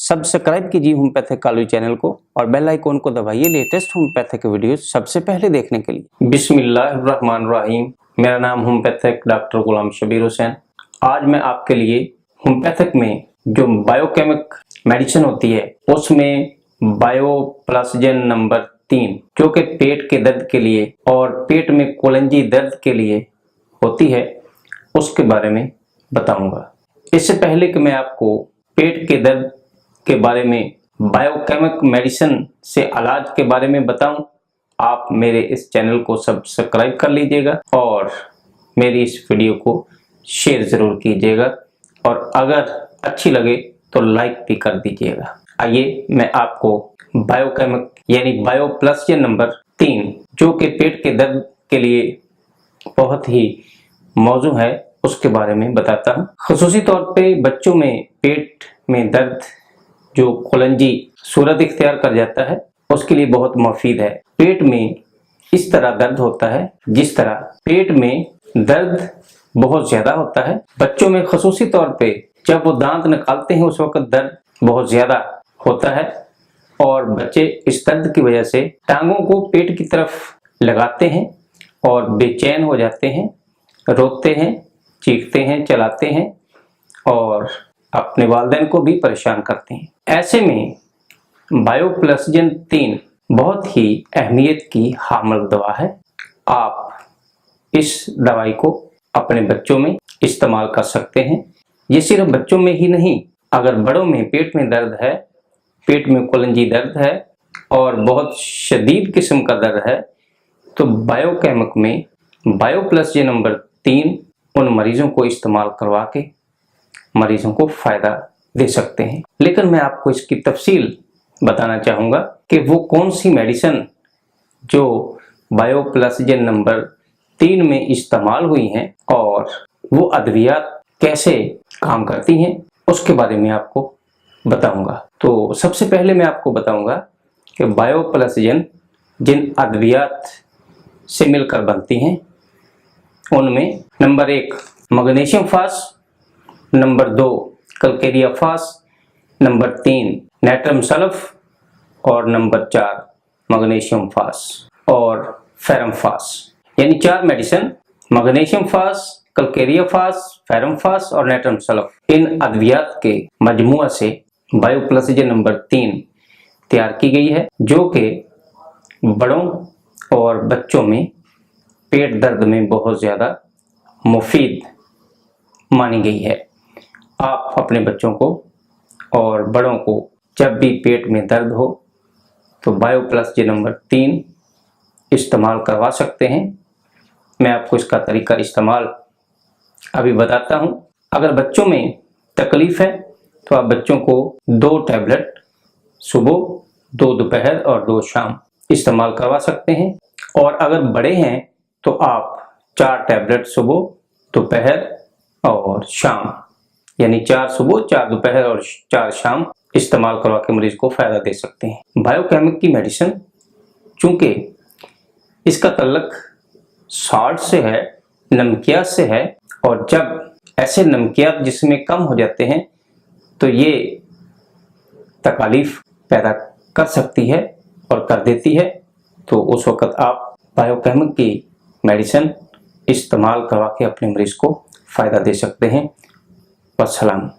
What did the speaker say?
Subscribe कीजिए homeopathic college channel को और बेल आइकॉन को दबाइए लेटेस्ट होम्योपैथिक वीडियो सबसे पहले देखने के लिए। बिस्मिल्लाहिर्रहमानिर्रहीम। मेरा नाम होम्योपैथिक डॉक्टर गुलाम शबीर हुसैन। आज मैं आपके लिए होम्योपैथिक में जो बायोकेमिक मेडिसिन होती है उसमें बायोप्लसजन नंबर 3 जो कि पेट के दर्द के लिए और पेट में कोलंजी दर्द के लिए होती है उसके बारे में बताऊंगा। इससे पहले कि मैं आपको पेट के दर्द के बारे में बायोकेमिक मेडिसिन से इलाज के बारे में बताऊं, आप मेरे इस चैनल को सब्सक्राइब कर लीजिएगा और मेरी इस वीडियो को शेयर ज़रूर कीजिएगा और अगर अच्छी लगे तो लाइक भी कर दीजिएगा। आइए मैं आपको बायोकेमिक यानी बायोप्लसजन नंबर 3 जो कि पेट के दर्द के लिए बहुत ही मौजू है उसके बारे में बताता हूँ। ख़ुसूसी तौर पे बच्चों में पेट में दर्द जो कोलंजी सूरत इख्तियार कर जाता है उसके लिए बहुत मुफीद है। पेट में इस तरह दर्द होता है जिस तरह पेट में दर्द बहुत ज़्यादा होता है। बच्चों में ख़ुसूसी तौर पे जब वो दांत निकालते हैं उस वक्त दर्द बहुत ज़्यादा होता है और बच्चे इस दर्द की वजह से टांगों को पेट की तरफ लगाते हैं और बेचैन हो जाते हैं, रोते हैं, चीखते हैं, चलाते हैं और अपने वालिदैन को भी परेशान करते हैं। ऐसे में बायोप्लसजन 3 बहुत ही अहमियत की हामिल दवा है। आप इस दवाई को अपने बच्चों में इस्तेमाल कर सकते हैं। ये सिर्फ बच्चों में ही नहीं, अगर बड़ों में पेट में दर्द है, पेट में कोलंजी दर्द है और बहुत शदीद किस्म का दर्द है तो बायोकेमिक में बायोप्लसजन नंबर 3 उन मरीजों को इस्तेमाल करवा के मरीजों को फ़ायदा दे सकते हैं। लेकिन मैं आपको इसकी तफसील बताना चाहूँगा कि वो कौन सी मेडिसिन जो बायोप्लसजन नंबर 3 में इस्तेमाल हुई हैं और वो अद्वियात कैसे काम करती हैं उसके बारे में आपको बताऊँगा। तो सबसे पहले मैं आपको बताऊँगा कि बायोप्लसजन जिन अद्वियात से मिलकर बनती हैं उनमें नंबर 1 मैग्नीशियम फास, नंबर 2 कैलकेरिया फास, नंबर 3 नाट्रियम सल्फ और नंबर 4 मैग्नीशियम फास और फेरम फास। यानी 4 मेडिसिन मैग्नीशियम फास, कैलकेरिया फास, फेरम फास और नाट्रियम सल्फ इन अद्वियात के मजमुआ से बायोप्लसजन नंबर 3 तैयार की गई है जो कि बड़ों और बच्चों में पेट दर्द में बहुत ज़्यादा मुफीद मानी गई है। आप अपने बच्चों को और बड़ों को जब भी पेट में दर्द हो तो बायोप्लसजन नंबर 3 इस्तेमाल करवा सकते हैं। मैं आपको इसका तरीका इस्तेमाल अभी बताता हूं। अगर बच्चों में तकलीफ़ है तो आप बच्चों को 2 टैबलेट सुबह, 2 दोपहर और 2 शाम इस्तेमाल करवा सकते हैं और अगर बड़े हैं तो आप 4 टैबलेट सुबह, दोपहर और शाम यानी 4 सुबह, 4 दोपहर और 4 शाम इस्तेमाल करवा के मरीज को फ़ायदा दे सकते हैं। बायोकेमिक की मेडिसिन चूँकि इसका तल्लुक सॉल्ट से है, नमकियात से है और जब ऐसे नमकियात जिसमें कम हो जाते हैं तो ये तकालीफ पैदा कर सकती है और कर देती है, तो उस वक़्त आप बायोकेमिक की मेडिसिन इस्तेमाल करवा के अपने मरीज़ को फ़ायदा दे सकते हैं। वस्सलाम।